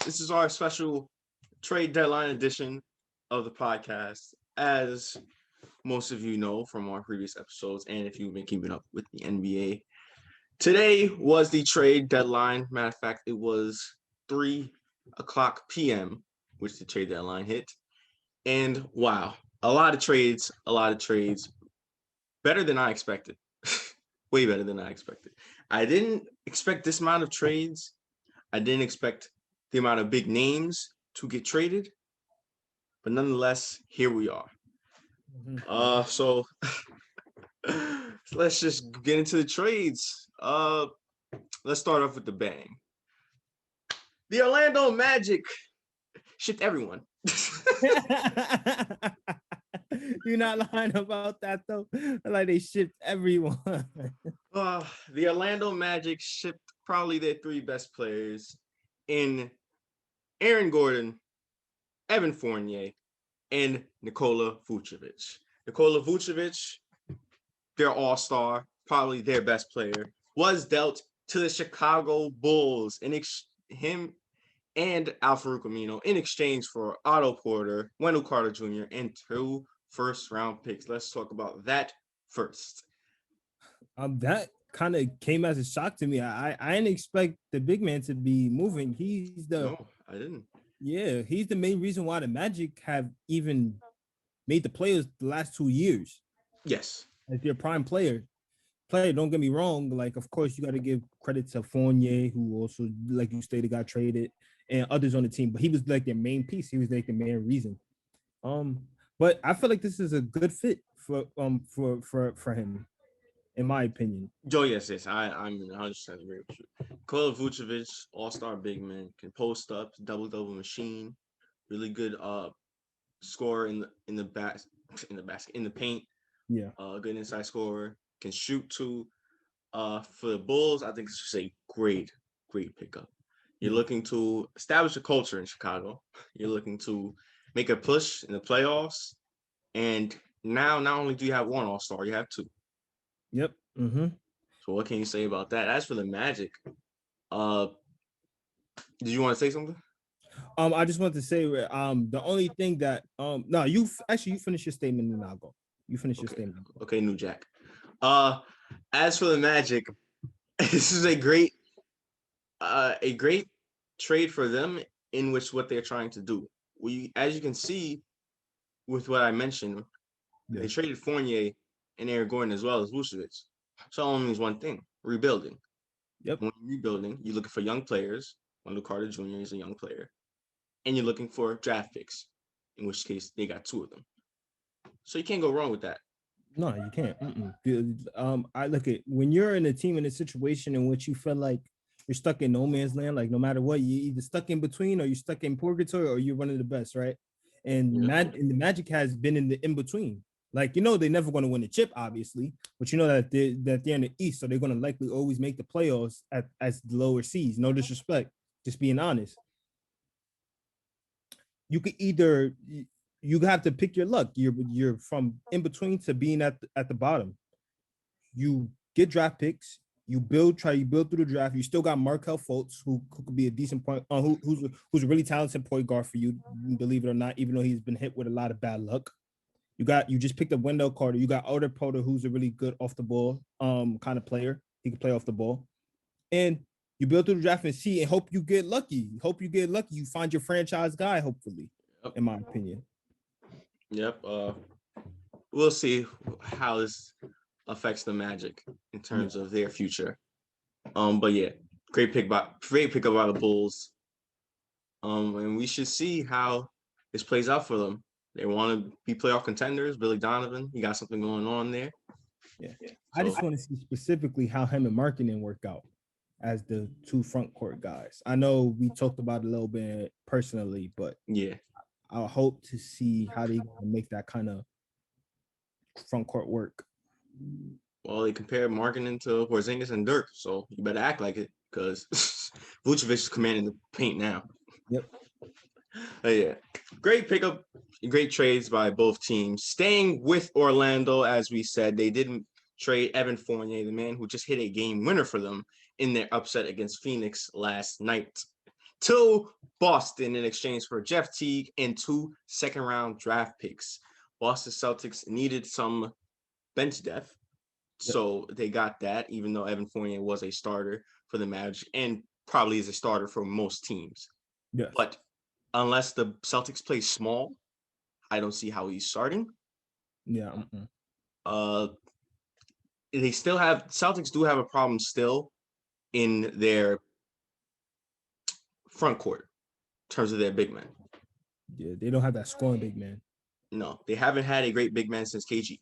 This is our special trade deadline edition of the podcast. As most of you know from our previous episodes, and if you've been keeping up with the NBA, today was the trade deadline. Matter of fact, it was 3:00 p.m., which the trade deadline hit. And wow, a lot of trades, better than I expected. Way better than I expected. I didn't expect this amount of trades. I didn't expect the amount of big names to get traded, but nonetheless, here we are. So let's just get into the trades. Let's start off with the bang. The Orlando Magic shipped everyone. You're not lying about that though. Like they shipped everyone. The Orlando Magic shipped probably their three best players in Aaron Gordon, Evan Fournier, and Nikola Vucevic. Nikola Vucevic, their all-star, probably their best player, was dealt to the Chicago Bulls. Him and Al-Farouq Amino in exchange for Otto Porter, Wendell Carter Jr., and 2 first-round picks. Let's talk about that first. That kind of came as a shock to me. I didn't expect the big man to be moving. No, I didn't. Yeah, he's the main reason why the Magic have even made the players the last 2 years. Yes. As their prime player. Don't get me wrong. Like, of course, you got to give credit to Fournier, who also, like you stated, got traded, and others on the team. But he was like their main piece. He was like the main reason. But I feel like this is a good fit for him, in my opinion. Joe, yes. I'm 100% agree with you. Nikola Vucevic, all-star big man, can post up, double machine, really good scorer in the basket, in the paint. Yeah. Good inside scorer, can shoot too. For the Bulls, I think it's just a great pickup. You're looking to establish a culture in Chicago. You're looking to make a push in the playoffs. And now, not only do you have one all-star, you have 2. Yep. Mm-hmm. So what can you say about that? As for the Magic, did you want to say something? I just want to say, the only thing that, no, you finish your statement and I'll go. You finish your statement. Okay, New Jack. As for the Magic, this is a great trade for them in which what they're trying to do. As you can see with what I mentioned, they traded Fournier and Aaron Gordon as well as Vucevic. So it only means one thing: rebuilding. Yep. When you're rebuilding, you're looking for young players. Wendell Carter Jr. is a young player, and you're looking for draft picks, in which case they got 2 of them. So you can't go wrong with that. No, you can't. I look at when you're in a team in a situation in which you feel like you're stuck in no man's land, like no matter what, you're either stuck in between or you're stuck in purgatory or you're one of the best, right? And the Magic has been in the in between. Like, they're never going to win the chip, obviously, but that they're in the East, so they're going to likely always make the playoffs as the lower seeds. No disrespect, just being honest. You could either you have to pick your luck. You're from in between to being at the bottom. You get draft picks. You build through the draft. You still got Markelle Fultz, who could be a decent point, who's a really talented point guard for you, believe it or not, even though he's been hit with a lot of bad luck. You just picked up Wendell Carter. You got Otto Porter, who's a really good off the ball kind of player. He can play off the ball. And you build through the draft and see and hope you get lucky. You find your franchise guy, hopefully, in my opinion. Yep. We'll see how this affects the Magic in terms of their future. But yeah, great pickup by the Bulls. And we should see how this plays out for them. They want to be playoff contenders. Billy Donovan, he got something going on there. Yeah. I just want to see specifically how him and Markkanen work out as the 2 front court guys. I know we talked about it a little bit personally, but yeah, I hope to see how they make that kind of front court work. Well, they compared Markkanen to Porzingis and Dirk, so you better act like it because Vucevic is commanding the paint now. Yep. Yeah, great pickup, great trades by both teams. Staying with Orlando, as we said, they didn't trade Evan Fournier, the man who just hit a game winner for them in their upset against Phoenix last night. to Boston in exchange for Jeff Teague and 2 second-round draft picks. Boston Celtics needed some bench depth, so they got that, even though Evan Fournier was a starter for the Magic and probably is a starter for most teams. Yes. But unless the Celtics play small, I don't see how he's starting. Yeah. They still have Celtics do have a problem still in their front court in terms of their big men. Yeah, they don't have that scoring big man. No, they haven't had a great big man since KG.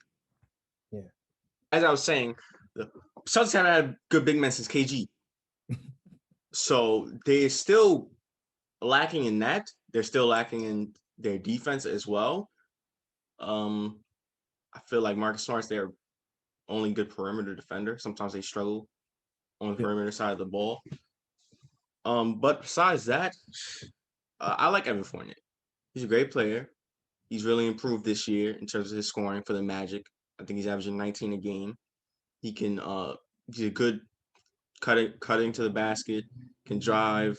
Yeah. As I was saying, the Celtics haven't had good big men since KG. So they're still lacking in that. They're still lacking in their defense as well. I feel like Marcus Smart's their only good perimeter defender. Sometimes they struggle on the perimeter side of the ball. But besides that, I like Evan Fournier. He's a great player. He's really improved this year in terms of his scoring for the Magic. I think he's averaging 19 a game. He can he's a good cutting to the basket, can drive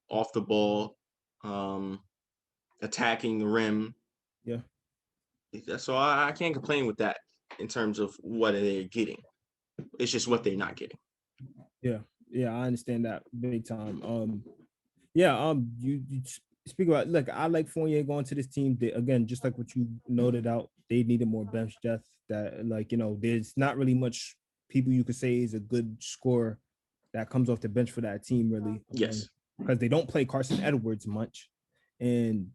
off the ball, attacking the rim. Yeah. So I can't complain with that in terms of what they're getting. It's just what they're not getting. Yeah, I understand that big time. You speak about, look, I like Fournier going to this team. They, again, just like what you noted out, they needed more bench depth. That, like, there's not really much people you could say is a good scorer that comes off the bench for that team, really. Yes. Because they don't play Carson Edwards much. And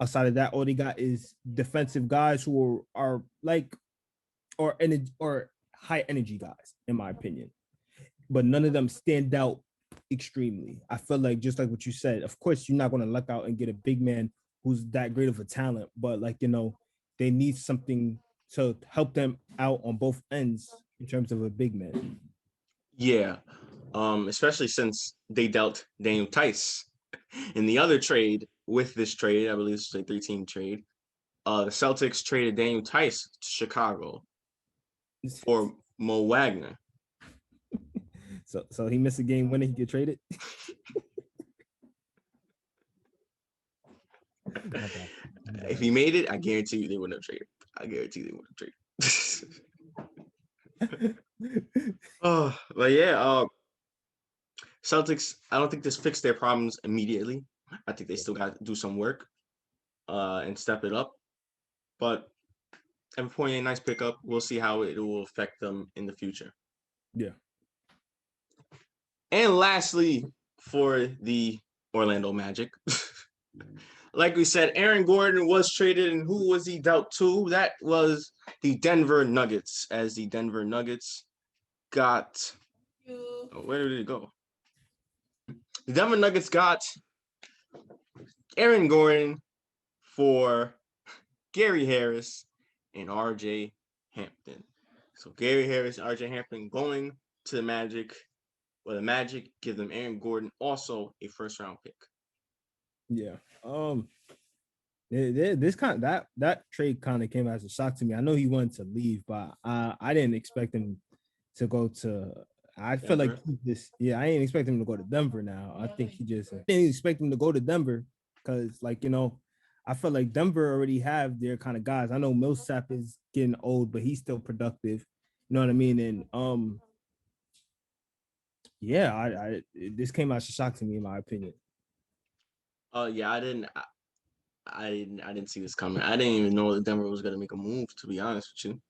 outside of that, all they got is defensive guys who are high energy guys, in my opinion. But none of them stand out extremely. I feel like, just like what you said, of course, you're not going to luck out and get a big man who's that great of a talent, but they need something to help them out on both ends in terms of a big man. Yeah. Especially since they dealt Daniel Tice in the other trade. With this trade, I believe it's a 3-team trade. The Celtics traded Daniel Tice to Chicago for Mo Wagner. So he missed a game winner, he get traded. If he made it, I guarantee you they wouldn't have traded. But yeah, Celtics, I don't think this fixed their problems immediately. I think they still got to do some work and step it up. But Evan Fournier, nice pickup. We'll see how it will affect them in the future. Yeah. And lastly, for the Orlando Magic, like we said, Aaron Gordon was traded, and who was he dealt to? That was the Denver Nuggets, as the Denver Nuggets got... where did it go? The Denver Nuggets got Aaron Gordon for Gary Harris and RJ Hampton. So Gary Harris and RJ Hampton going to the Magic. Well, the Magic give them Aaron Gordon, also a first-round pick. Yeah. That trade kind of came as a shock to me. I know he wanted to leave, but I didn't expect him to go to. I feel like I ain't expect him to go to Denver now. I think he just didn't expect him to go to Denver because, I feel like Denver already have their kind of guys. I know Millsap is getting old, but he's still productive. You know what I mean? And this came as a shock to me, in my opinion. Yeah, I didn't see this coming. I didn't even know that Denver was going to make a move, to be honest with you.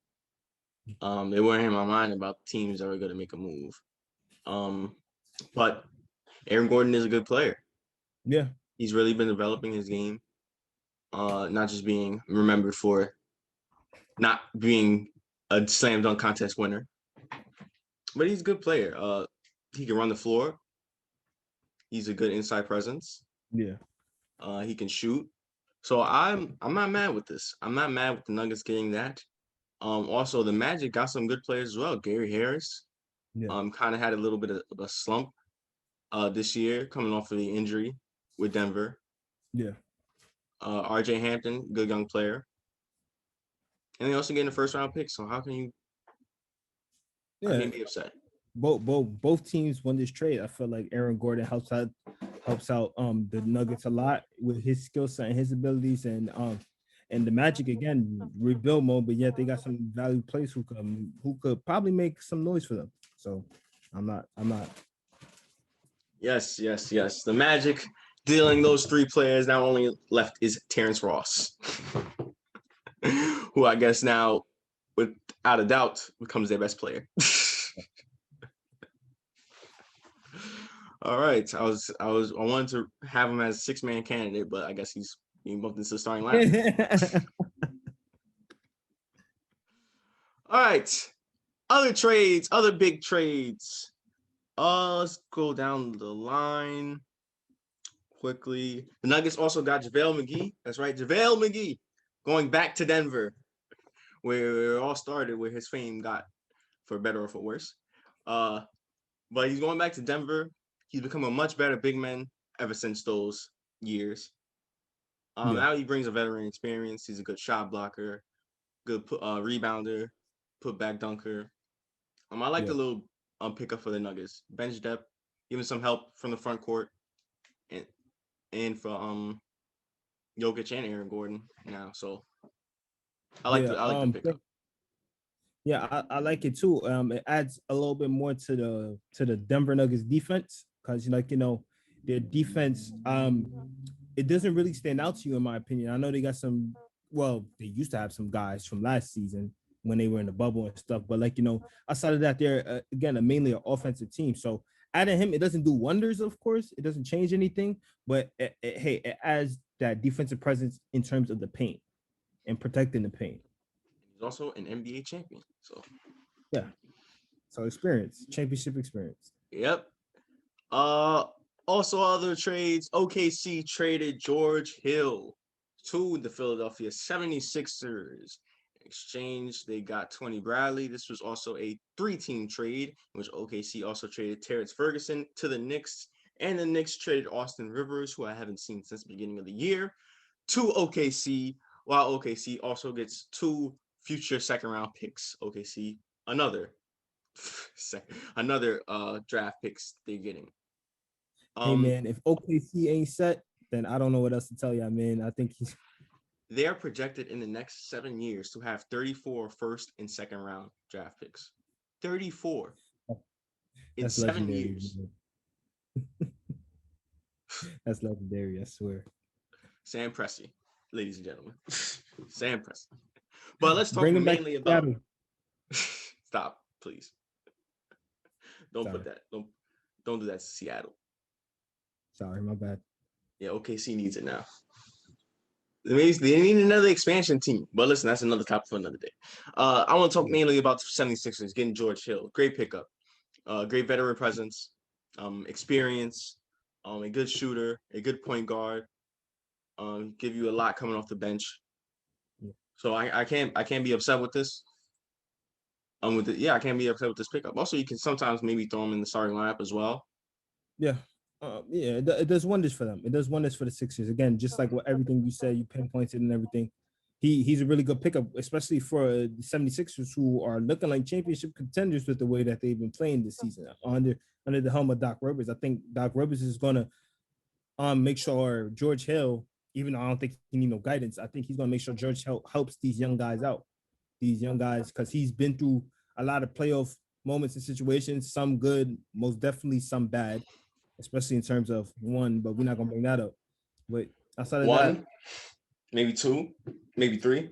They weren't in my mind about teams that were going to make a move. But Aaron Gordon is a good player. Yeah. He's really been developing his game. Not just being remembered for not being a slam dunk contest winner. But he's a good player. He can run the floor. He's a good inside presence. Yeah. He can shoot. So I'm not mad with this. I'm not mad with the Nuggets getting that. Also, the Magic got some good players as well. Gary Harris, kind of had a little bit of a slump this year, coming off of the injury with Denver. Yeah. RJ Hampton, good young player. And they also getting a first-round pick. So how can you be upset? Both teams won this trade. I feel like Aaron Gordon helps helps out the Nuggets a lot with his skill set and his abilities, and the Magic again rebuild mode, but yet they got some valued players who could probably make some noise for them. So I'm not. Yes. The Magic dealing those three players. Now only left is Terrence Ross, who I guess now, without a doubt, becomes their best player. All right, I wanted to have him as a 6-man candidate, but I guess he's being bumped into the starting lineup. All right, other big trades. Let's go down the line quickly. The Nuggets also got Javel Mcgee. That's right, Javel Mcgee going back to Denver, where it all started, where his fame got, for better or for worse. But he's going back to Denver. He's become a much better big man ever since those years. Now he brings a veteran experience. He's a good shot blocker, good rebounder, put back dunker. I like the little pickup for the Nuggets. Bench depth, even some help from the front court, and for Jokic and Aaron Gordon now. So I like the pickup. Yeah, I like it too. It adds a little bit more to the Denver Nuggets defense because their defense it doesn't really stand out to you in my opinion. I know they got some. Well, they used to have some guys from last season when they were in the bubble and stuff, but outside of that, they're again mainly an offensive team. So adding him, it doesn't do wonders, of course. It doesn't change anything, but it adds that defensive presence in terms of the paint and protecting the paint. He's also an NBA champion. So yeah. So championship experience. Yep. Also other trades, OKC traded George Hill to the Philadelphia 76ers. In exchange, they got Tony Bradley. This was also a 3-team trade, in which OKC also traded Terrence Ferguson to the Knicks, and the Knicks traded Austin Rivers, who I haven't seen since the beginning of the year, to OKC, while OKC also gets 2 future second-round picks. OKC, another draft picks they're getting. Hey man, if OKC ain't set, then I don't know what else to tell you, man. I think they are projected in the next 7 years to have 34 first and second round draft picks. 34 in 7 years. That's legendary, I swear. Sam Presti, ladies and gentlemen. Sam Presti. But let's talk mainly about. Stop, please. Don't put that. Don't do that to Seattle. Sorry, my bad. Yeah, OKC needs it now. They need another expansion team. But listen, that's another topic for another day. I want to talk mainly about the 76ers getting George Hill. Great pickup. Great veteran presence, experience, a good shooter, a good point guard. Give you a lot coming off the bench. Yeah. So I can't be upset with this. I can't be upset with this pickup. Also, you can sometimes maybe throw him in the starting lineup as well. Yeah. It does wonders for them. It does wonders for the Sixers. Again, just like what everything you said, you pinpointed and everything. He's a really good pickup, especially for the 76ers, who are looking like championship contenders with the way that they've been playing this season under the helm of Doc Rivers. I think Doc Rivers is going to make sure George Hill, even though I don't think he needs no guidance, I think he's going to make sure George Hill helps these young guys out. These young guys, because he's been through a lot of playoff moments and situations, some good, most definitely some bad, especially in terms of one, but we're not going to bring that up. But outside of that, maybe 2, maybe 3.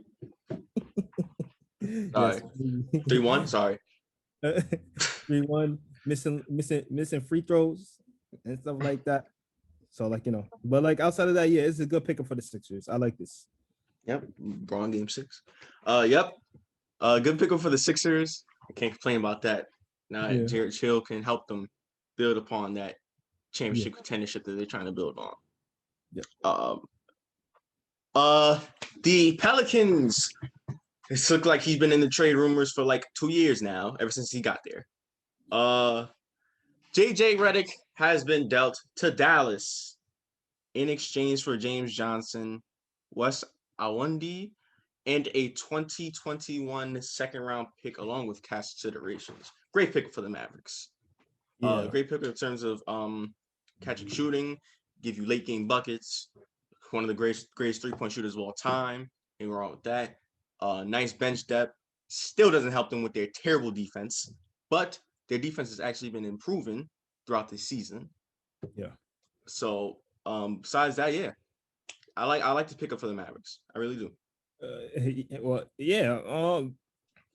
Sorry. 3-1, sorry. 3-1, missing free throws and stuff like that. So but outside of that, yeah, it's a good pickup for the Sixers. I like this. Yep, Braun game 6. Yep, good pickup for the Sixers. I can't complain about that. Now George Hill can help them build upon that championship contendership that they're trying to build on. Yeah. The Pelicans. It's looked like he's been in the trade rumors for 2 years now, ever since he got there. JJ Redick has been dealt to Dallas in exchange for James Johnson, Wes Iwundu, and a 2021 second-round pick along with cash considerations. Great pick for the Mavericks. Great pick in terms of catching shooting give you late game buckets. One of the greatest 3-point shooters of all time. Ain't wrong with that. Nice bench depth. Still doesn't help them with their terrible defense, but their defense has actually been improving throughout the season. Yeah. So besides that, yeah, I like to pick up for the Mavericks. I really do. Well, yeah.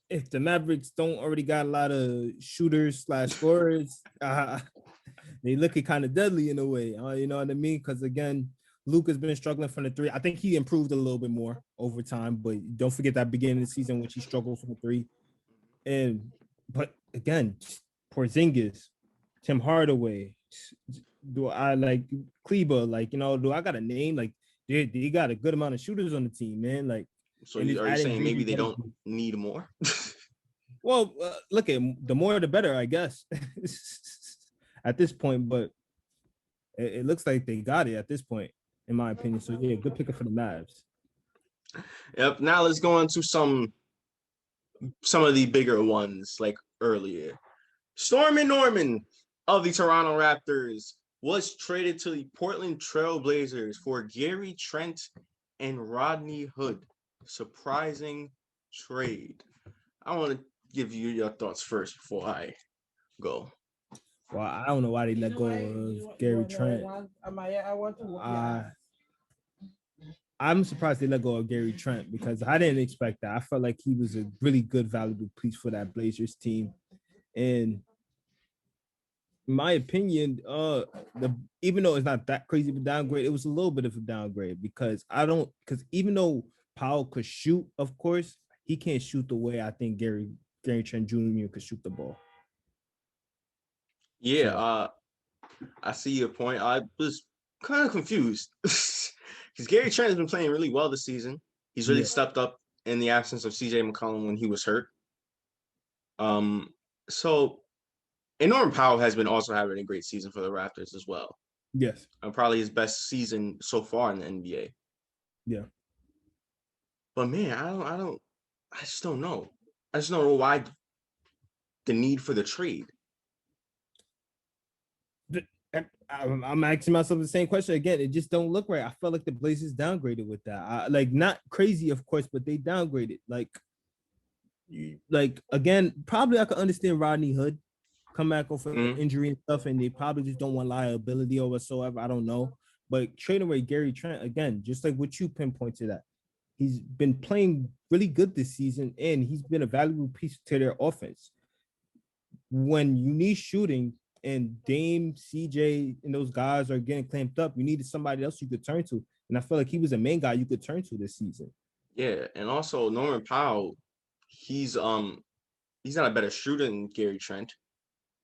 If the Mavericks don't already got a lot of shooters / scorers, they looking kind of deadly in a way. You know what I mean? Because again, Luke has been struggling from the three. I think he improved a little bit more over time, but don't forget that beginning of the season when he struggled from the three. But again, Porzingis, Tim Hardaway, do I like Kleber? Like, you know, do I got a name? Like, they got a good amount of shooters on the team, man. Like, so are you saying maybe they don't need more? Well, look at the more the better, I guess. At this point, but it looks like they got it at this point, in my opinion. So yeah, good pickup for the Mavs. Yep. Now let's go into some of the bigger ones, like earlier. Stormy Norman of the Toronto Raptors was traded to the Portland Trailblazers for Gary Trent and Rodney Hood. Surprising trade. I want to give you your thoughts first before I go. Well, I don't know why they let go of Gary Trent. I'm surprised they let go of Gary Trent because I didn't expect that. I felt like he was a really good, valuable piece for that Blazers team. And in my opinion, even though it's not that crazy of a downgrade, it was a little bit of a downgrade because even though Powell could shoot, of course, he can't shoot the way I think Gary Trent Jr. could shoot the ball. Yeah, so, I see your point. I was kind of confused because Gary Trent has been playing really well this season. He's really stepped up in the absence of CJ McCollum when he was hurt. So, and Norman Powell has been also having a great season for the Raptors as well. Yes, probably his best season so far in the NBA. Yeah, but man, I just don't know. I just don't know why the need for the trade. I'm asking myself the same question again. It just don't look right. I felt like the Blazers downgraded with that. Like not crazy, of course, but they downgraded. Like again, probably I could understand Rodney Hood come back off of injury and stuff, and they probably just don't want liability or whatsoever. I don't know. But trading away Gary Trent again, just like what you pinpointed at, he's been playing really good this season, and he's been a valuable piece to their offense. When you need shooting and Dame, CJ, and those guys are getting clamped up, you needed somebody else you could turn to. And I feel like he was a main guy you could turn to this season. Yeah, and also Norman Powell, he's not a better shooter than Gary Trent,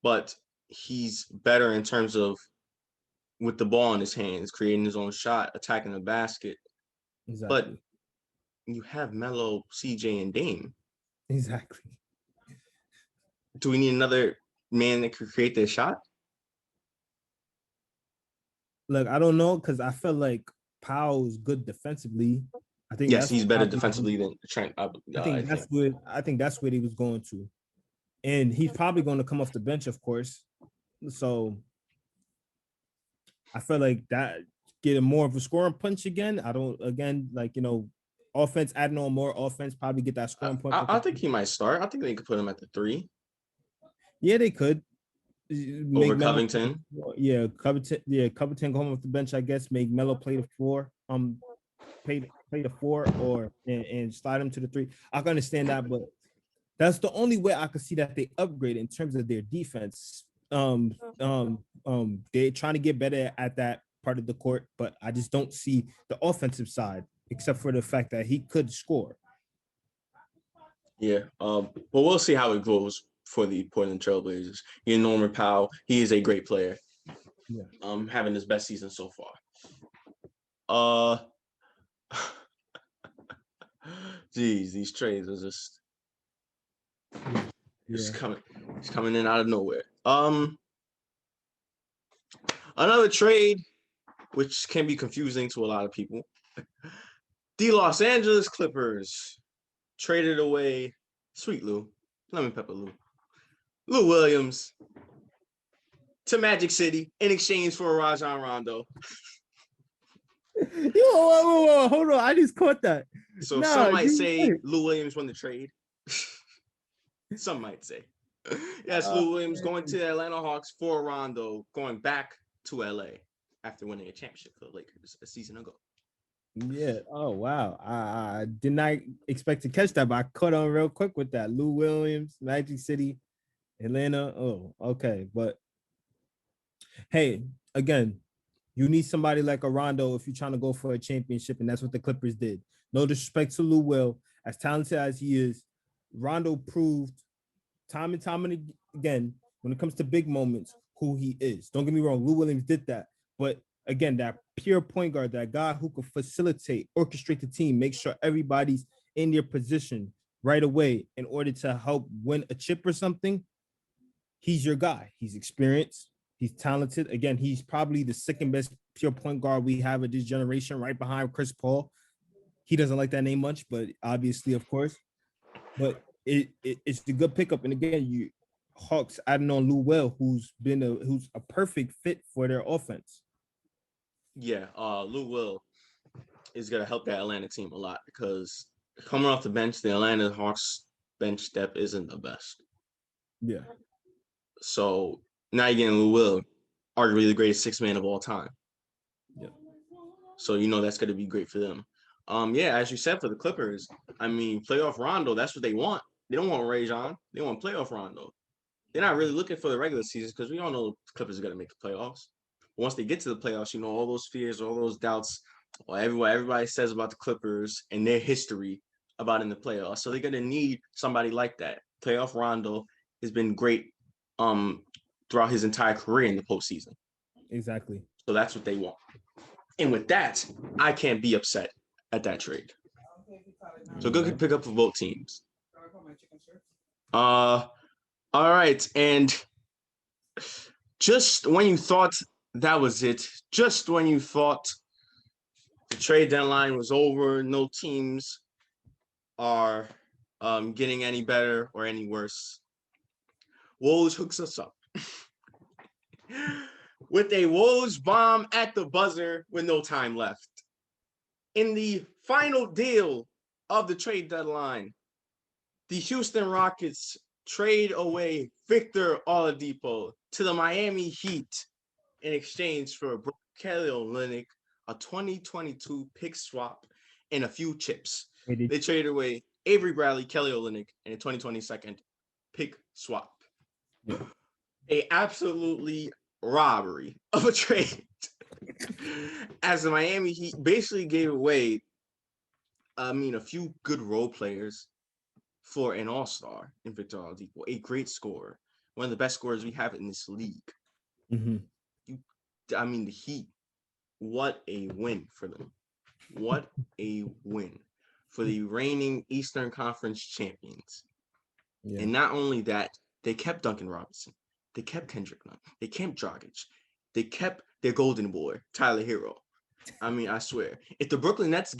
but he's better in terms of with the ball in his hands, creating his own shot, attacking the basket. Exactly. But you have Melo, CJ, and Dame. Exactly. Do we need another man that could create their shot? Look, I don't know because I feel like Powell's good defensively. I think yes, he's better defensively than Trent. I think that's where he was going to, and he's probably going to come off the bench, of course. So I feel like that get more of a scoring punch again. Offense, adding on more offense, probably get that scoring punch. I think he might start. I think they could put him at the 3. Yeah, they could. Over Covington. Covington go home off the bench, I guess. Make Melo play the 4. Play the 4 and slide him to the 3. I can understand that, but that's the only way I could see that they upgrade in terms of their defense. They're trying to get better at that part of the court, but I just don't see the offensive side except for the fact that he could score. Yeah, but we'll see how it goes for the Portland Trailblazers. Norman Powell, he is a great player. Yeah. Having his best season so far. Geez, these trades are just coming in out of nowhere. Another trade, which can be confusing to a lot of people. The Los Angeles Clippers traded away Sweet Lou, Lemon Pepper Lou Williams to Magic City in exchange for Rajon Rondo. Whoa, hold on. I just caught that. So No, some might say Lou Williams won the trade. Some might say. Yes, Lou Williams going to the Atlanta Hawks for Rondo, going back to LA after winning a championship for the Lakers a season ago. Yeah. Oh wow. I did not expect to catch that, but I caught on real quick with that. Lou Williams, Magic City, Atlanta. Oh, okay. But hey, again, you need somebody like a Rondo if you're trying to go for a championship, and that's what the Clippers did. No disrespect to Lou Will, as talented as he is, Rondo proved time and time and again when it comes to big moments who he is. Don't get me wrong, Lou Williams did that, but again, that pure point guard, that guy who could facilitate, orchestrate the team, make sure everybody's in their position right away in order to help win a chip or something. He's your guy. He's experienced. He's talented. Again, he's probably the second best pure point guard we have at this generation, right behind Chris Paul. He doesn't like that name much, but obviously, of course. But it's the good pickup. And again, you Hawks adding on Lou Will, who's a perfect fit for their offense. Yeah, Lou Will is gonna help that Atlanta team a lot because coming off the bench, the Atlanta Hawks bench depth isn't the best. Yeah. So now you're getting Lou Will, arguably the greatest six man of all time. Yeah. So that's gonna be great for them. Yeah, as you said for the Clippers, I mean, playoff Rondo, that's what they want. They don't want Rajon. They want playoff Rondo. They're not really looking for the regular season because we all know the Clippers are gonna make the playoffs. Once they get to the playoffs, all those fears, all those doubts, everybody says about the Clippers and their history about in the playoffs. So they're gonna need somebody like that. Playoff Rondo has been great throughout his entire career in the postseason. Exactly. So that's what they want. And with that, I can't be upset at that trade. So good pick up for both teams. All right. And just when you thought that was it, just when you thought the trade deadline was over, no teams are getting any better or any worse, Woj hooks us up with a Woj bomb at the buzzer with no time left. In the final deal of the trade deadline, the Houston Rockets trade away Victor Oladipo to the Miami Heat in exchange for Kelly Olynyk, a 2022 pick swap, and a few chips. They traded away Avery Bradley, Kelly Olynyk, and a 2022 pick swap. Yeah. A absolutely robbery of a trade. As the Miami Heat basically gave away, a few good role players for an all-star in Victor Oladipo, a great scorer, one of the best scorers we have in this league. Mm-hmm. The Heat, what a win for them. What a win for the reigning Eastern Conference champions. Yeah. And not only that, they kept Duncan Robinson. They kept Kendrick Nunn. They kept Dragic. They kept their golden boy, Tyler Hero. I swear. If the Brooklyn Nets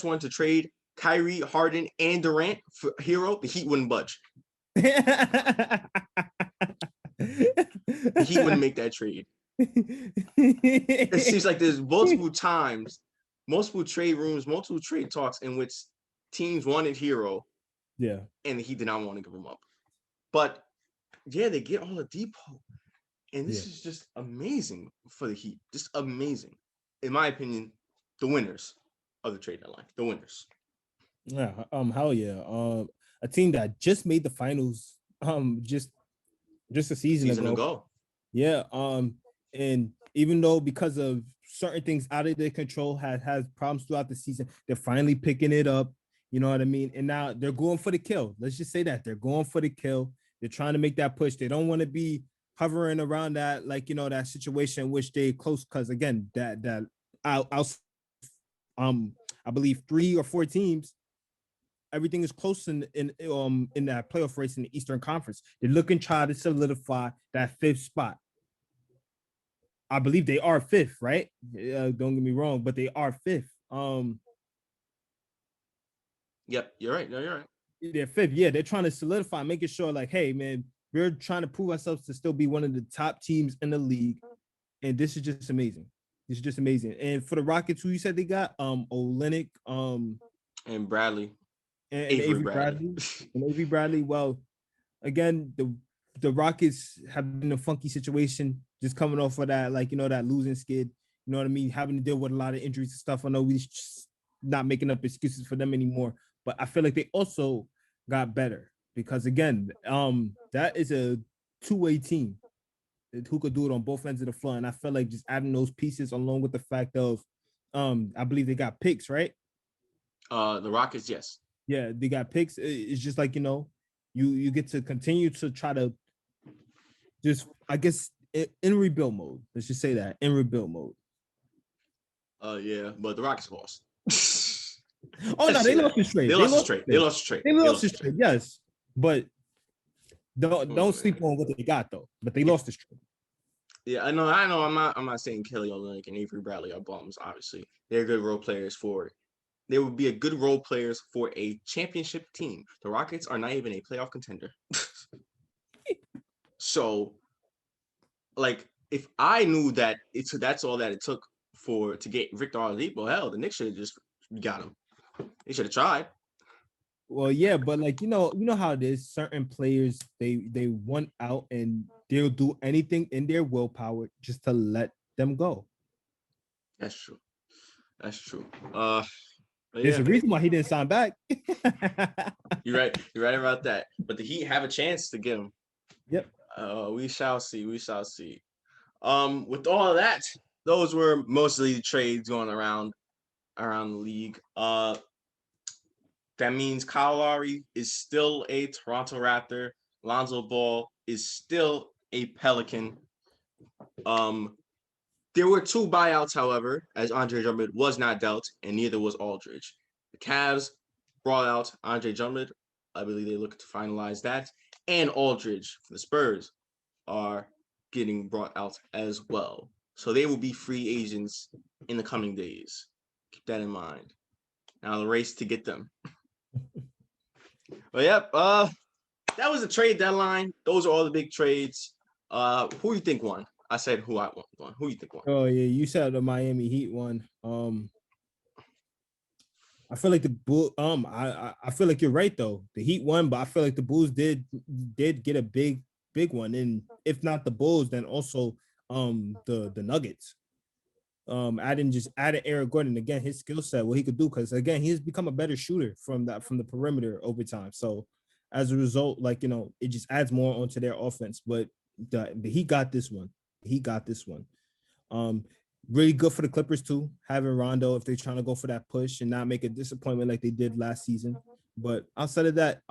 wanted to trade Kyrie, Harden, and Durant for Hero, the Heat wouldn't budge. The Heat wouldn't make that trade. It seems like there's multiple times, multiple trade rooms, multiple trade talks in which teams wanted Hero. Yeah. And the Heat did not want to give him up. But yeah, they get Oladipo. And this is just amazing for the Heat. Just amazing. In my opinion, the winners of the trade deadline. The winners. Yeah, hell yeah. A team that just made the finals just a season ago. Yeah. And even though because of certain things out of their control has problems throughout the season, they're finally picking it up. You know what I mean? And now they're going for the kill. Let's just say that they're going for the kill. They're trying to make that push. They don't want to be hovering around that, that situation in which they close. Because again, I believe 3 or 4 teams, everything is close in that playoff race in the Eastern Conference. They're looking to try to solidify that 5th spot. I believe they are 5th, right? Don't get me wrong, but they are 5th. Yep, you're right. No, you're right. They're 5th. Yeah, they're trying to solidify, making sure, hey, man, we're trying to prove ourselves to still be one of the top teams in the league, and this is just amazing. It's just amazing. And for the Rockets, who you said they got? Olynyk, And Bradley, and Avery Avery Bradley. Bradley. And Avery Bradley. Well, again, the Rockets have been in a funky situation, just coming off of that, like, that losing skid. You know what I mean? Having to deal with a lot of injuries and stuff. I know we're just not making up excuses for them anymore, but I feel like they also got better because again, that is a two-way team who could do it on both ends of the floor. And I feel like just adding those pieces along with the fact of, I believe they got picks, right? The Rockets, yes. Yeah, they got picks. It's just like, you get to continue to try to just, I guess, in rebuild mode. Let's just say that, in rebuild mode. Yeah, but the Rockets lost. Oh no, they lost it straight. They lost it straight. They lost it straight. They lost it straight. Yes, but don't sleep man. on what they got though. But they lost it straight. Yeah, I know. I'm not saying Kelly Olynyk and Avery Bradley are bums. Obviously, they're good role players for it. They would be a good role players for a championship team. The Rockets are not even a playoff contender. So, like, if I knew that that's all that it took to get Victor Oladipo, hell, the Knicks should have just got him. They should have tried. Well, yeah, but like you know how it is. Certain players they want out and they'll do anything in their willpower just to let them go. That's true. That's true. There's a reason why he didn't sign back. You're right. You're right about that. But the Heat have a chance to get him. Yep. We shall see. We shall see. With all of that, those were mostly the trades going around the league. That means Kyle Lowry is still a Toronto Raptor. Lonzo Ball is still a Pelican. There were two buyouts, however, as Andre Drummond was not dealt, and neither was Aldridge. The Cavs brought out Andre Drummond. I believe they look to finalize that. And Aldridge for the Spurs are getting brought out as well. So they will be free agents in the coming days. Keep that in mind. Now the race to get them. But yep, that was the trade deadline. Those are all the big trades. Who do you think won? I said who I won. Who do you think won? Oh yeah, you said the Miami Heat won. I feel like the Bull. I feel like you're right though. The Heat won, but I feel like the Bulls did get a big one, and if not the Bulls, then also the Nuggets. Added Eric Gordon again, his skill set, what he could do, because again he's become a better shooter from the perimeter over time. So as a result, like it just adds more onto their offense. But he got this one. He got this one. Really good for the Clippers too, having Rondo if they're trying to go for that push and not make a disappointment like they did last season. But outside of that,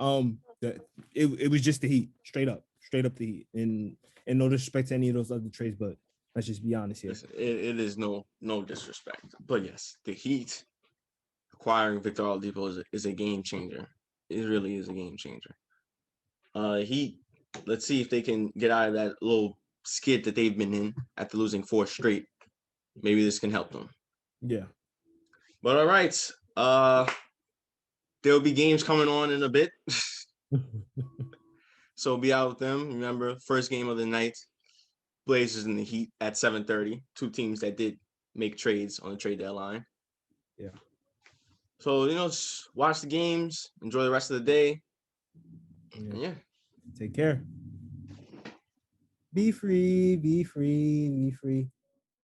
it was just the Heat, straight up the Heat, and no disrespect to any of those other trades, but let's just be honest here. It is no disrespect, but yes, the Heat acquiring Victor Oladipo is a game changer. It really is a game changer. Heat, let's see if they can get out of that little skid that they've been in after losing 4 straight. Maybe this can help them. Yeah. But all right. There'll be games coming on in a bit. So be out with them. Remember, first game of the night, Blazers and the Heat at 7:30. Two teams that did make trades on the trade deadline. Yeah. So, just watch the games, enjoy the rest of the day. Yeah. Take care. Be free, be free, be free.